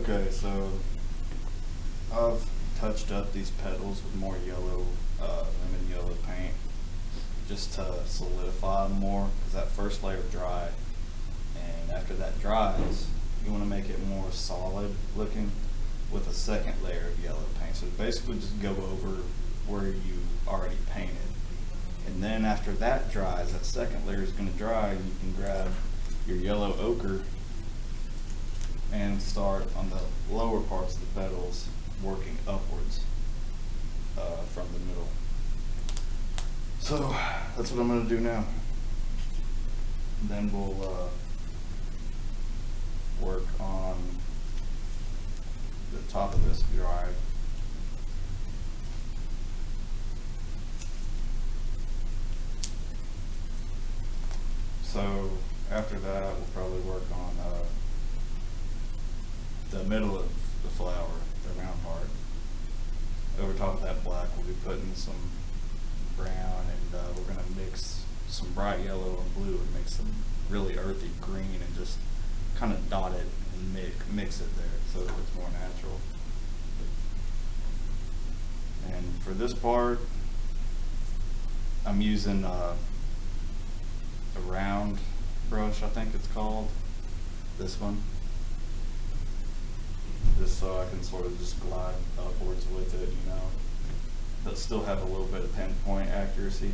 Okay, so I've touched up these petals with more yellow, lemon yellow paint just to solidify them more, because that first layer dried, and after that dries, you want to make it more solid looking with a second layer of yellow paint. So basically just go over where you already painted. And then after that dries, that second layer is going to dry, and you can grab your yellow ochre and start on the lower parts of the petals, working upwards from the middle. So that's what I'm going to do now. Then we'll work on the top of this dry. So after that, we'll probably work on the middle of the flower, the round part. Over top of that black, we'll be putting some brown, and we're going to mix some bright yellow and blue and make some really earthy green, and just kind of dot it and mix it there so that it's more natural. And for this part, I'm using a round brush, I think it's called, this one, just so I can sort of just glide upwards with it, you know, but still have a little bit of pinpoint accuracy.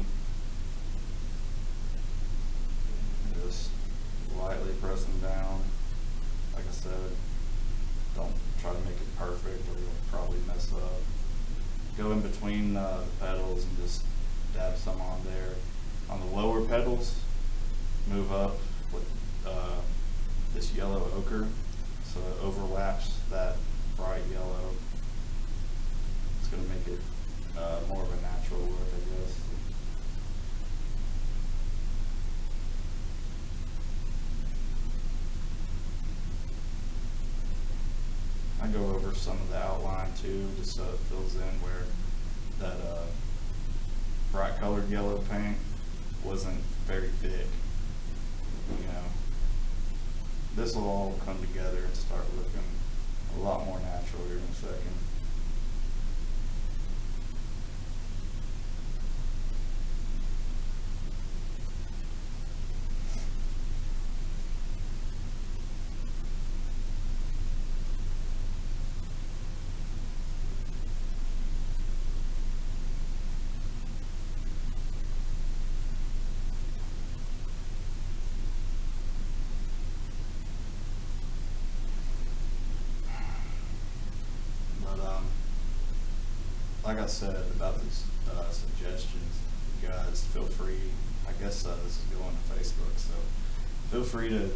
Just lightly pressing down. Like I said, don't try to make it perfect or you'll probably mess up. Go in between the petals and just dab some on there. On the lower petals, move up with this yellow ochre so it overlaps that bright yellow. It's going to make it more of a natural look, I guess. I go over some of the outline too, just so it fills in where that bright colored yellow paint wasn't very thick. You know, this will all come together and start looking a lot more natural here in a second. Like I said about these suggestions, you guys feel free, I guess this is going to Facebook, so feel free to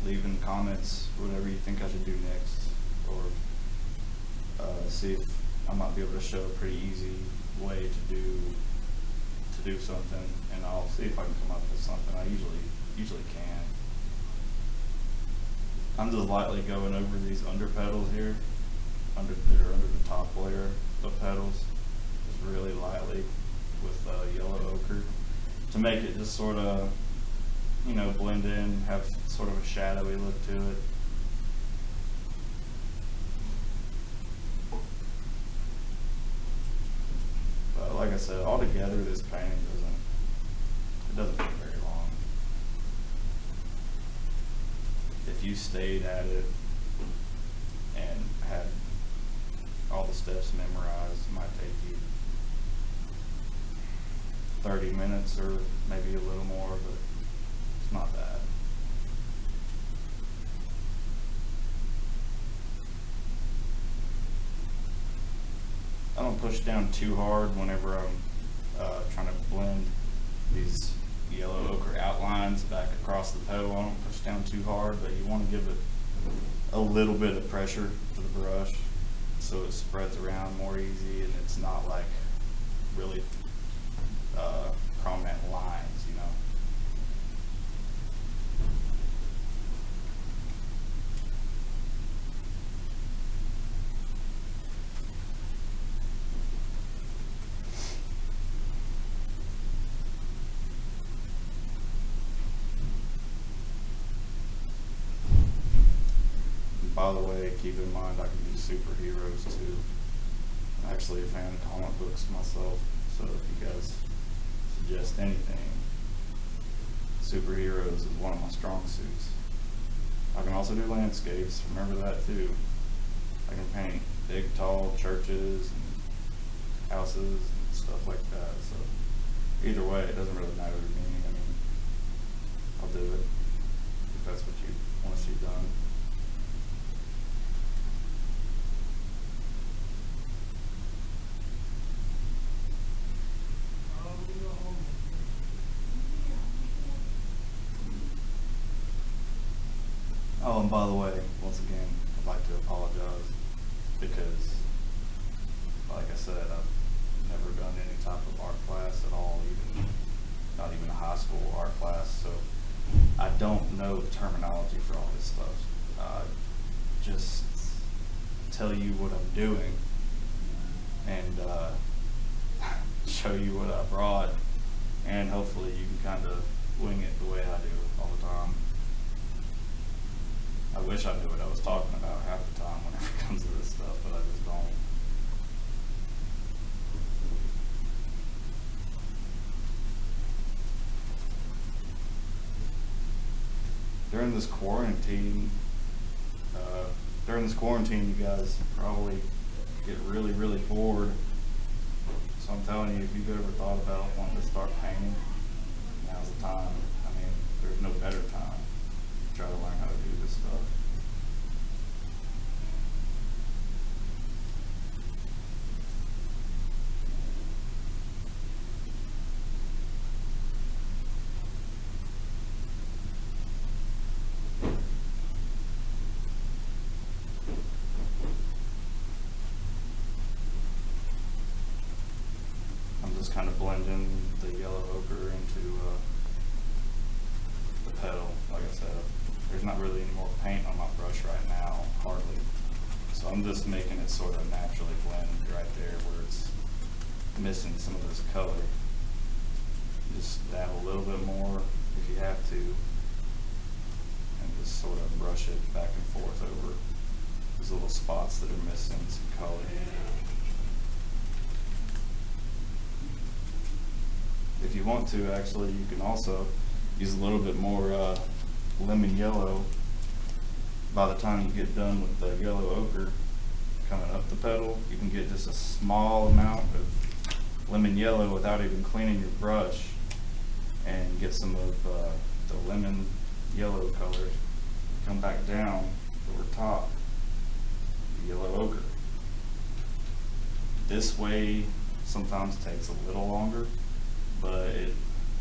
leave in the comments whatever you think I should do next, or see if I might be able to show a pretty easy way to do something, and I'll see if I can come up with something. I usually can. I'm just lightly going over these under petals here, that are under the top layer of petals, just really lightly with yellow ochre to make it just sort of, you know, blend in, have sort of a shadowy look to it. But like I said, altogether this painting doesn't take very long. If you stayed at it and had all the steps memorized, it might take you 30 minutes or maybe a little more, but it's not bad. I don't push down too hard whenever I'm trying to blend these yellow ochre outlines back across the petal. I don't push down too hard, but you want to give it a little bit of pressure to the brush so it spreads around more easy and it's not like really prominent lines, you know. By the way, keep in mind I can do superheroes too. I'm actually a fan of comic books myself, so if you guys suggest anything, superheroes is one of my strong suits. I can also do landscapes, remember that too. I can paint big, tall churches and houses and stuff like that, so either way, it doesn't really matter to me. I mean, I'll do it if that's what you want to see done. Oh, and by the way, once again, I'd like to apologize because, like I said, I've never done any type of art class at all, not even a high school art class, so I don't know the terminology for all this stuff. Just tell you what I'm doing and show you what I brought, and hopefully you can kind of wing it the way I do all the time. I wish I knew what I was talking about half the time whenever it comes to this stuff, but I just don't. During this quarantine, you guys probably get really, really bored. So I'm telling you, if you've ever thought about wanting to start painting, now's the time. I mean, there's no better time to try to learn how to do this stuff. Kind of blending the yellow ochre into the petal. Like I said, there's not really any more paint on my brush right now, hardly. So I'm just making it sort of naturally blend right there where it's missing some of this color. Just dab a little bit more if you have to, and just sort of brush it back and forth over these little spots that are missing some color. If you want to, actually, you can also use a little bit more lemon yellow by the time you get done with the yellow ochre coming up the petal. You can get just a small amount of lemon yellow without even cleaning your brush and get some of the lemon yellow color. Come back down over top the yellow ochre. This way sometimes takes a little longer, but it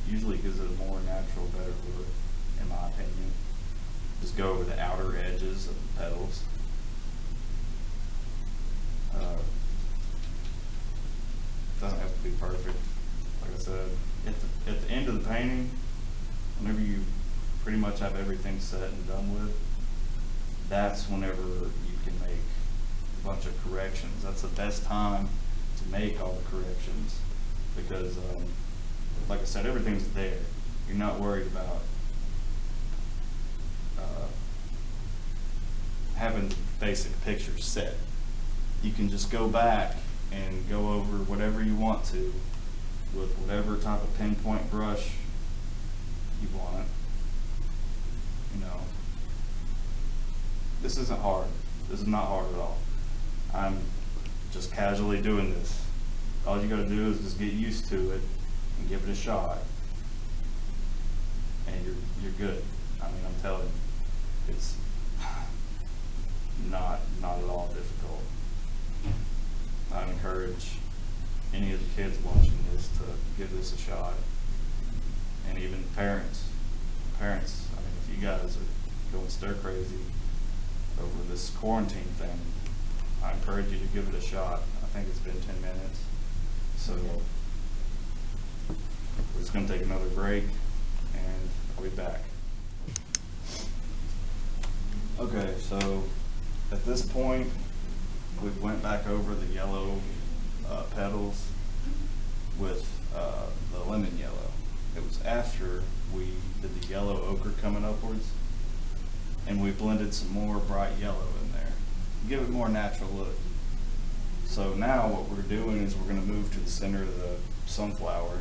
usually gives it a more natural, better look, in my opinion. Just go over the outer edges of the petals. Doesn't have to be perfect. Like I said, at the end of the painting, whenever you pretty much have everything set and done with, that's whenever you can make a bunch of corrections. That's the best time to make all the corrections because like I said, everything's there. You're not worried about having the basic picture set. You can just go back and go over whatever you want to with whatever type of pinpoint brush you want. You know, this isn't hard. This is not hard at all. I'm just casually doing this. All you gotta do is just get used to it and give it a shot, and you're good. I mean, I'm telling you, it's not at all difficult. I encourage any of the kids watching this to give this a shot, and even parents. I mean, if you guys are going stir crazy over this quarantine thing, I encourage you to give it a shot. I think it's been 10 minutes, so we're just going to take another break, and I'll be back. Okay, so at this point, we went back over the yellow petals with the lemon yellow. It was after we did the yellow ochre coming upwards, and we blended some more bright yellow in give it more natural look. So now what we're doing is we're gonna move to the center of the sunflower,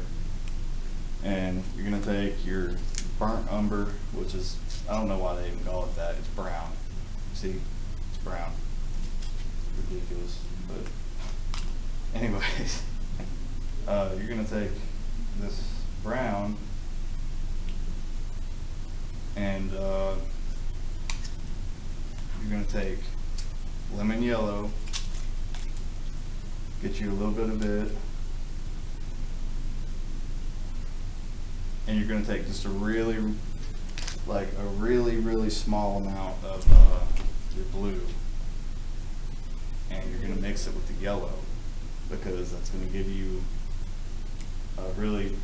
and you're gonna take your burnt umber, which is, I don't know why they even call it that, it's brown. See, it's brown. Ridiculous, but anyways, you're gonna take this brown and you're gonna take lemon yellow, get you a little bit of it, and you're gonna take just a really small amount of your blue, and you're gonna mix it with the yellow, because that's gonna give you a really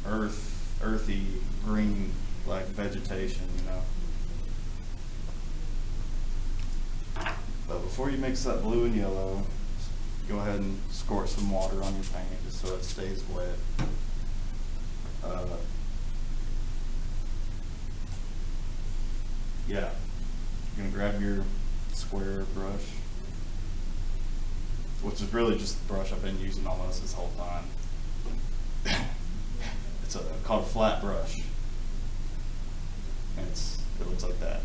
earthy green like vegetation, you know. But before you mix that blue and yellow, go ahead and squirt some water on your paint just so it stays wet. Yeah, you're gonna grab your square brush, which is really just the brush I've been using almost this whole time. It's called a flat brush. And it looks like that.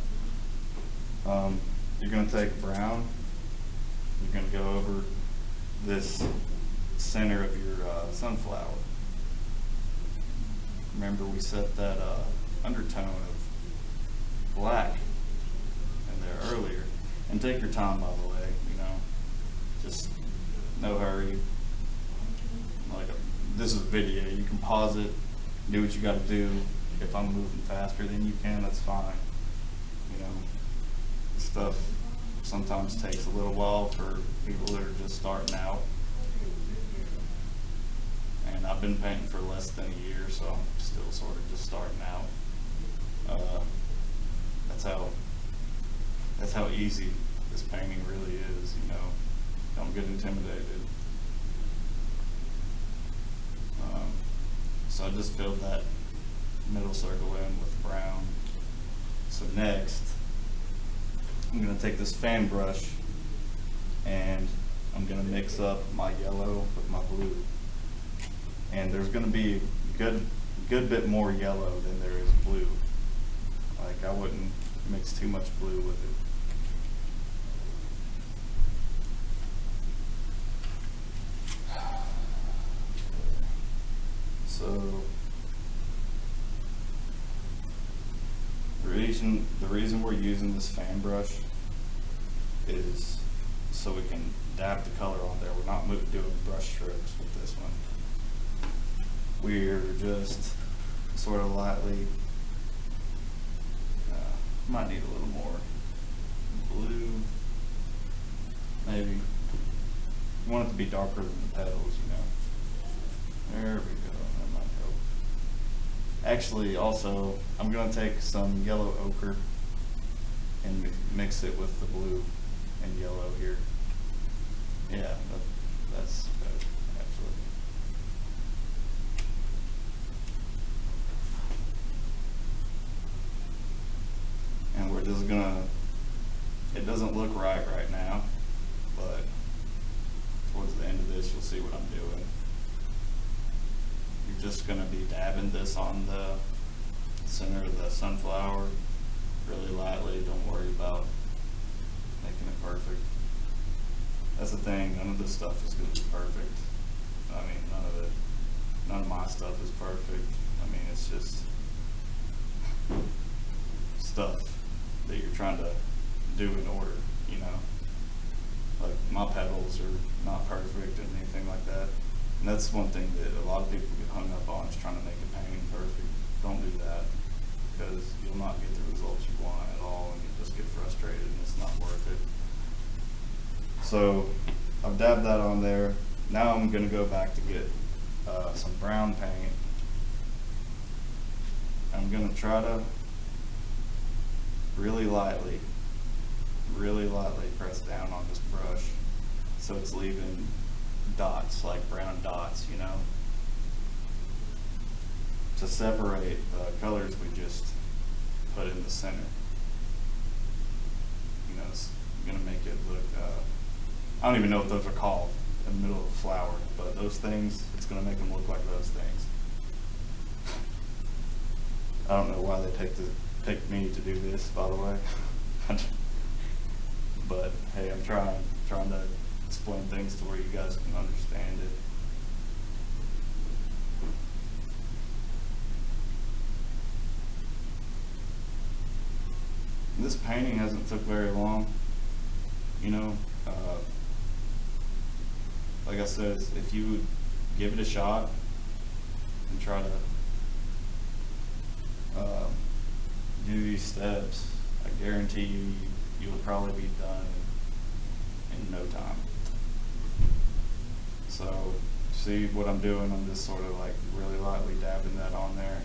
You're gonna take brown, you're gonna go over this center of your sunflower. Remember we set that undertone of black in there earlier. And take your time, by the way, you know, just no hurry. Like this is a video, you can pause it, do what you gotta do. If I'm moving faster than you can, that's fine. You know, this stuff sometimes takes a little while for people that are just starting out. And I've been painting for less than a year, so I'm still sort of just starting out. That's how easy this painting really is, you know. Don't get intimidated. So I just filled that middle circle in with brown. So next, I'm going to take this fan brush and I'm going to mix up my yellow with my blue. And there's going to be a good bit more yellow than there is blue. Like I wouldn't mix too much blue with it. So the reason we're using this fan brush is so we can dab the color on there. We're not doing brush strokes with this one. We're just sort of lightly, might need a little more blue, maybe. You want it to be darker than the petals, you know. There we go, that might help. Actually, also, I'm going to take some yellow ochre and mix it with the blue and yellow here. Yeah, that's better, actually. And we're just gonna, it doesn't look right now, but towards the end of this, you'll see what I'm doing. You're just gonna be dabbing this on the center of the sunflower really lightly. Don't worry about making it perfect. That's the thing, none of this stuff is gonna be perfect. I mean, none of my stuff is perfect. I mean, it's just stuff that you're trying to do in order, you know. Like my petals are not perfect and anything like that. And that's one thing that a lot of people get hung up on, is trying to make a painting perfect. Don't do that, because you'll not get the results you want at all, and you'll just get frustrated and it's not worth it. So I've dabbed that on there. Now I'm gonna go back to get some brown paint. I'm gonna try to really lightly press down on this brush so it's leaving dots, like brown dots, you know, to separate the colors we just put in the center. You know, gonna make it look, I don't even know what those are called in the middle of a flower, but those things, it's gonna make them look like those things. I don't know why they picked me to do this, by the way. But hey, I'm trying to explain things to where you guys can understand it. This painting hasn't took very long, you know. Like I said, if you would give it a shot and try to do these steps, I guarantee you'll probably be done in no time. So see what I'm doing? I'm just sort of like really lightly dabbing that on there,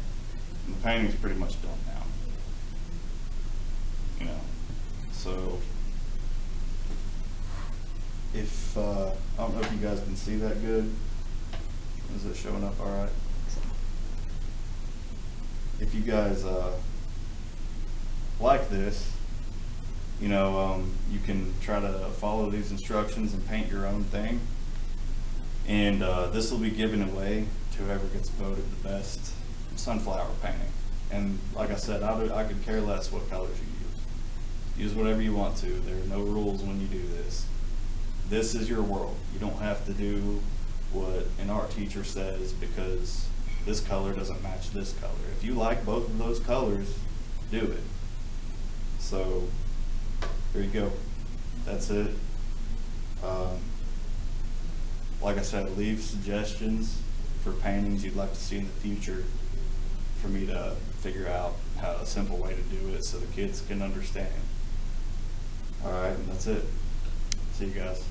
and the painting's pretty much done now. You know, so if I don't know if you guys can see that good. Is it showing up all right? If you guys like this, you know, you can try to follow these instructions and paint your own thing, and this will be given away to whoever gets voted the best sunflower painting. And like I said, I could care less what colors you use. Use whatever you want to. There are no rules when you do this. This is your world. You don't have to do what an art teacher says because this color doesn't match this color. If you like both of those colors, do it. So there you go. That's it. Like I said, leave suggestions for paintings you'd like to see in the future for me to figure out a simple way to do it so the kids can understand. All right, and that's it. See you guys.